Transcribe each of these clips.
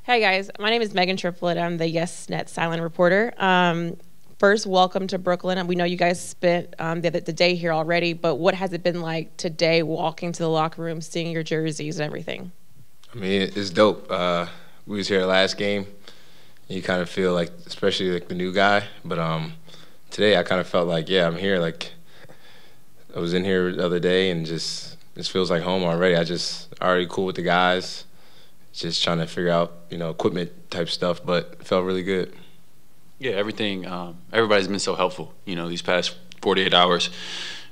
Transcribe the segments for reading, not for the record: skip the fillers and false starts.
Hey guys, my name is Megan Triplett. I'm the YesNet silent reporter. First, welcome to Brooklyn. We know you guys spent the day here already, but what has it been like today walking to the locker room, seeing your jerseys and everything? I mean, it's dope. We was here last game. And you kind of feel like, especially like the new guy, but today I kind of felt like, yeah, I'm here. Like I was in here the other day, and just this feels like home already. Already cool with the guys. Just trying to figure out, equipment type stuff, but it felt really good. Yeah, everything. Everybody's been so helpful. These past 48 hours,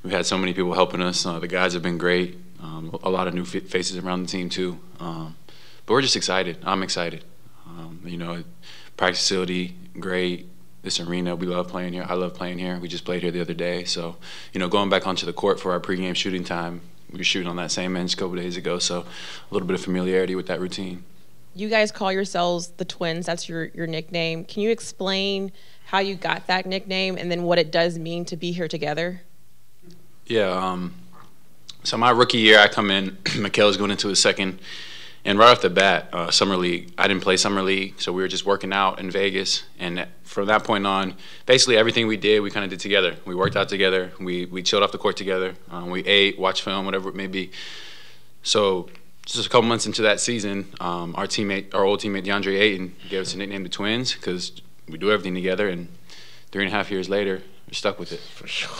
we've had so many people helping us. The guys have been great. A lot of new faces around the team too. But we're just excited. I'm excited. Practice facility, great. This arena, we love playing here. I love playing here. We just played here the other day. So, going back onto the court for our pregame shooting time, we were shooting on that same bench a couple days ago. So, a little bit of familiarity with that routine. You guys call yourselves the Twins. That's your nickname. Can you explain how you got that nickname and then what it does mean to be here together? Yeah. So my rookie year, I come in. Mikal is going into his second. And right off the bat, Summer League, I didn't play Summer League, so we were just working out in Vegas. And from that point on, basically everything we did, we kind of did together. We worked out together. We chilled off the court together. We ate, watched film, whatever it may be. So just a couple months into that season, our old teammate DeAndre Ayton gave us a nickname, the Twins, because we do everything together. And 3.5 years later, we're stuck with it. For sure.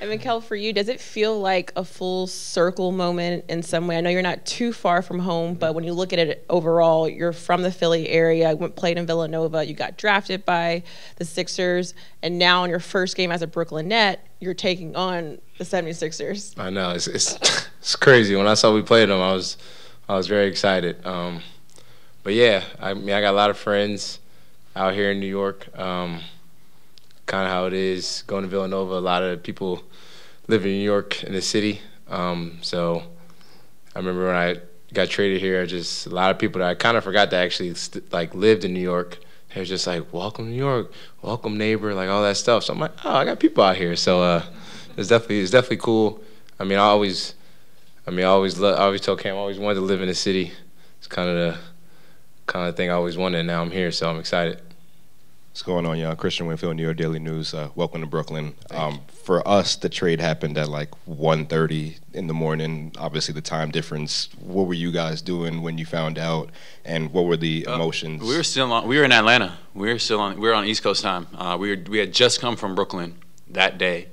And Mikal, for you, does it feel like a full circle moment in some way? I know you're not too far from home, but when you look at it overall, you're from the Philly area, played in Villanova, you got drafted by the Sixers, and now in your first game as a Brooklyn Net, you're taking on the 76ers. I know, it's crazy. When I saw we played them, I was very excited. But yeah, I got a lot of friends out here in New York. Kind of how it is going to Villanova. A lot of people live in New York in the city. So I remember when I got traded here, a lot of people that I kind of forgot that actually lived in New York. They were just like, "Welcome to New York, welcome neighbor," like all that stuff. So I'm like, "Oh, I got people out here." So it's definitely cool. I mean, I always told Cam I always wanted to live in the city. It's kind of the thing I always wanted. And now I'm here, so I'm excited. What's going on, y'all? Christian Winfield, New York Daily News. Welcome to Brooklyn. For us, the trade happened at like 1:30 in the morning. Obviously, the time difference. What were you guys doing when you found out, and what were the emotions? We were in Atlanta. We were on East Coast time. We had just come from Brooklyn that day.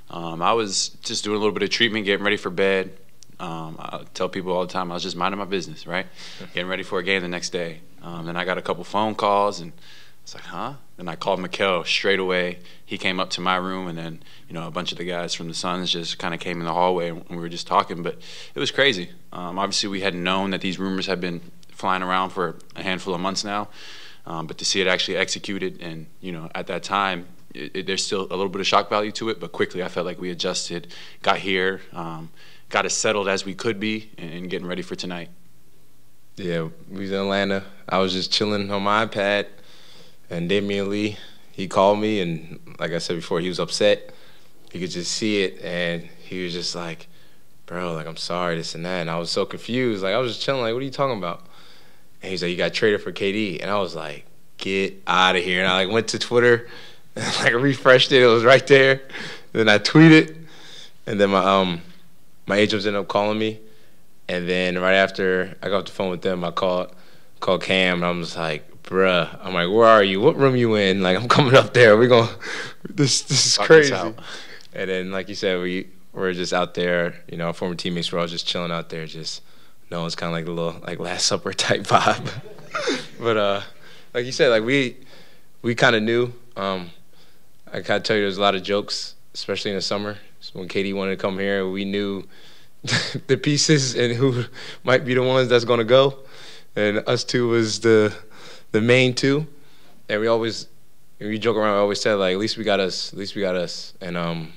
I was just doing a little bit of treatment, getting ready for bed. I tell people all the time I was just minding my business, right? Getting ready for a game the next day. Then I got a couple phone calls and. It's like, huh? Then I called Mikal straight away. He came up to my room, and then a bunch of the guys from the Suns just kind of came in the hallway, and we were just talking. But it was crazy. Obviously, we had known that these rumors had been flying around for a handful of months now, but to see it actually executed, and at that time, there's still a little bit of shock value to it. But quickly, I felt like we adjusted, got here, got as settled as we could be, and getting ready for tonight. Yeah, we was in Atlanta. I was just chilling on my iPad. And Damian Lee, he called me, and like I said before, he was upset. You could just see it, and he was just like, "Bro, like, I'm sorry, this and that." And I was so confused. Like, I was just chilling, like, "What are you talking about?" And he's like, "You got traded for KD." And I was like, "Get out of here." And I, went to Twitter, and, refreshed it. It was right there. Then I tweeted, and then my agents ended up calling me. And then right after I got off the phone with them, I called Cam, and I was like, "Bruh," I'm like, "Where are you? What room you in? Like, I'm coming up there. This is crazy." And then, like you said, we're just out there. Our former teammates were all just chilling out there. Just, it's kind of like a little Last Supper type vibe. But like you said, we kind of knew. I gotta tell you, there's a lot of jokes, especially in the summer. So when KD wanted to come here, we knew the pieces and who might be the ones that's gonna go, and us two was the main two, and we joke around. We always said, like, at least we got us, and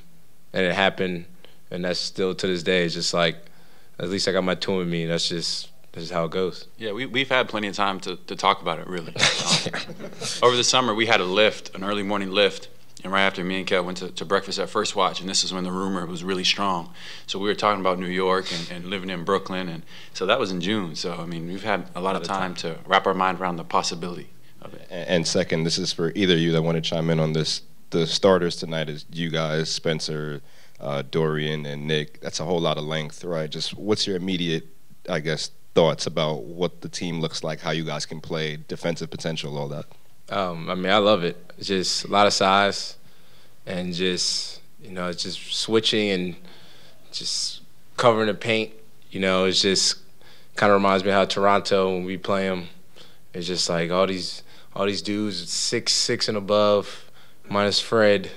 it happened, and that's still to this day. It's just like, at least I got my two with me. That's just how it goes. Yeah, we've had plenty of time to talk about it, really. Over the summer, we had an early morning lift, And right after me and Kel went to breakfast at First Watch, and this is when the rumor was really strong. So we were talking about New York and living in Brooklyn, and so that was in June. So, I mean, we've had a lot of time to wrap our mind around the possibility of it. And second, this is for either of you that want to chime in on this. The starters tonight is you guys, Spencer, Dorian, and Nick. That's a whole lot of length, right? Just what's your immediate, I guess, thoughts about what the team looks like, how you guys can play, defensive potential, all that? I mean, I love it. It's just a lot of size and just, it's just switching and just covering the paint. It's just kind of reminds me of how Toronto, when we play them, it's just like all these dudes 6'6" and above, minus Fred,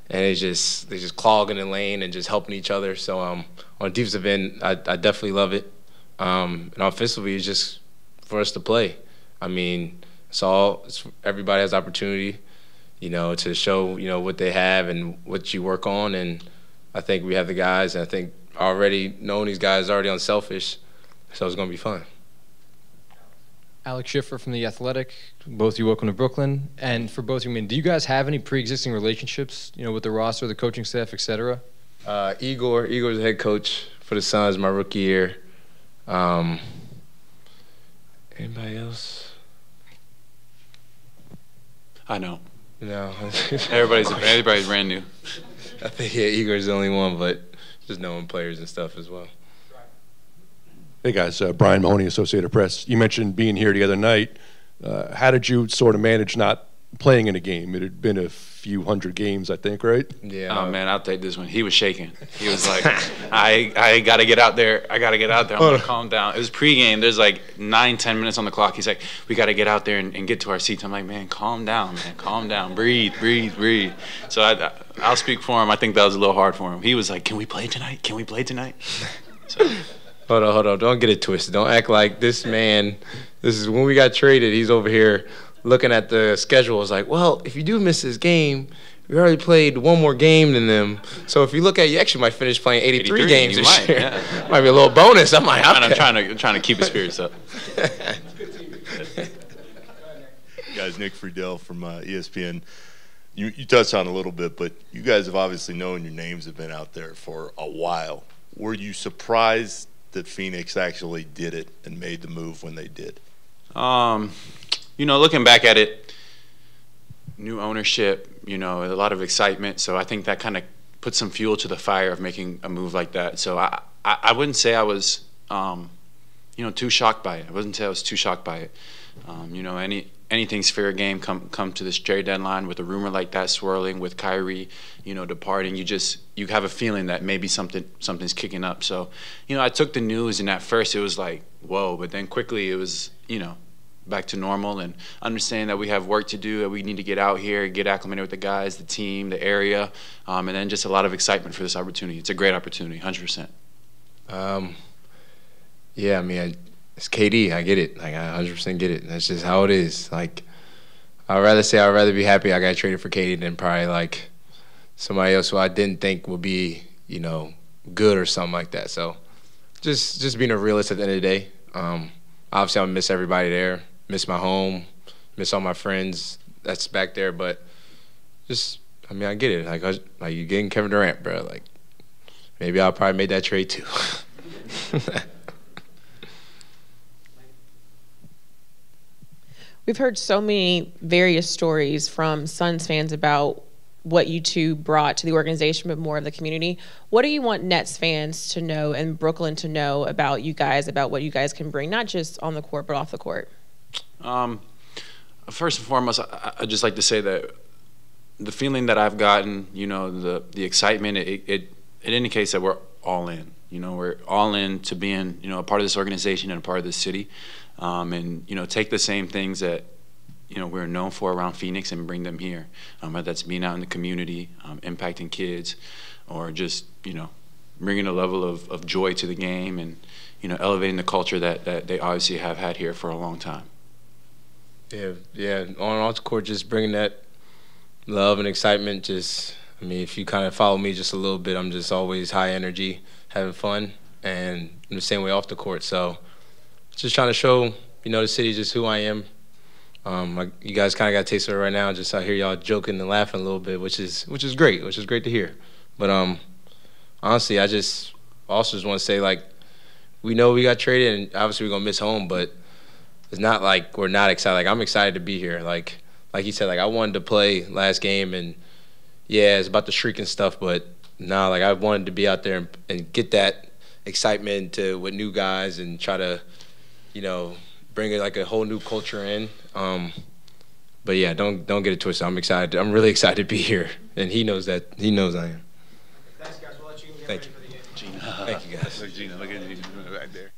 and they're just clogging the lane and just helping each other. So on the defensive end, I definitely love it. And offensively, it's just for us to play. I mean, everybody has opportunity, to show, what they have and what you work on. And I think we have the guys, and I think already knowing these guys already unselfish, so it's going to be fun. Alex Schiffer from The Athletic. Both of you welcome to Brooklyn. And for both of you, do you guys have any pre-existing relationships, with the roster, the coaching staff, et cetera? Igor's the head coach for the Suns my rookie year. Anybody else? I know. No. Everybody's brand new. I think, Igor's the only one, but just knowing players and stuff as well. Hey guys, Brian Mahoney, Associated Press. You mentioned being here the other night. How did you sort of manage not playing in a game? It had been a few hundred games, I think, right? Yeah. Oh man, I'll take this one. He was shaking. He was like, I gotta get out there. I'm gonna calm down. It was pregame. There's like 9-10 minutes on the clock. He's like, we gotta get out there and get to our seats. I'm like, man, calm down, man. Calm down. Breathe. So I'll speak for him. I think that was a little hard for him. He was like, can we play tonight? So. Hold on. Don't get it twisted. Don't act like this man, this is when we got traded, he's over here looking at the schedule. It's like, well, if you do miss this game, we already played one more game than them. So if you look at, you actually might finish playing 83 games this year. Yeah. Might be a little bonus. I'm trying to keep his spirits up. Guys, Nick Friedel from ESPN. You touched on it a little bit, but you guys have obviously known your names have been out there for a while. Were you surprised that Phoenix actually did it and made the move when they did? Looking back at it, new ownership, a lot of excitement. So I think that kind of put some fuel to the fire of making a move like that. So I wouldn't say I was, too shocked by it. I wouldn't say I was too shocked by it. Anything's fair game come to this trade deadline with a rumor like that swirling, with Kyrie, departing. You have a feeling that maybe something's kicking up. So, I took the news, and at first it was like, whoa, but then quickly it was, back to normal, and understanding that we have work to do, that we need to get out here, get acclimated with the guys, the team, the area, and then just a lot of excitement for this opportunity. It's a great opportunity, 100%. Yeah, I mean, it's KD. I get it. Like, I 100% get it. That's just how it is. Like, I'd rather be happy I got traded for KD than probably, like, somebody else who I didn't think would be, good or something like that. So just being a realist at the end of the day. Obviously, I'm going to miss everybody there, miss my home, miss all my friends that's back there. But I get it. Like you getting Kevin Durant, bro. Like, maybe I'll probably make that trade too. We've heard so many various stories from Suns fans about what you two brought to the organization, but more of the community. What do you want Nets fans to know and Brooklyn to know about you guys, about what you guys can bring, not just on the court, but off the court? First and foremost, I'd just like to say that the feeling that I've gotten, the excitement, it indicates that we're all in. We're all in to being, a part of this organization and a part of this city. And take the same things that we're known for around Phoenix and bring them here, whether that's being out in the community, impacting kids, or just bringing a level of joy to the game, and elevating the culture that they obviously have had here for a long time. Yeah, on off the court, just bringing that love and excitement. If you kind of follow me just a little bit, I'm just always high energy, having fun, and in the same way off the court. So just trying to show, the city just who I am, You guys kind of got a taste of it right now. Just out here, y'all joking and laughing a little bit, which is great. Which is great to hear. But honestly, I also just want to say, like, we know we got traded, and obviously we're gonna miss home, but it's not like we're not excited. Like, I'm excited to be here. Like you said, like, I wanted to play last game, and yeah, it's about the streak and stuff, but nah, like, I wanted to be out there and get that excitement to with new guys and try to, bring like a whole new culture in. But yeah, don't get it twisted. I'm excited. I'm really excited to be here, and he knows that. He knows I am. Thanks, guys. We'll let you get Thank ready you. for the game. Gina. Thank you, guys. Look, Gina, look at Gina right there.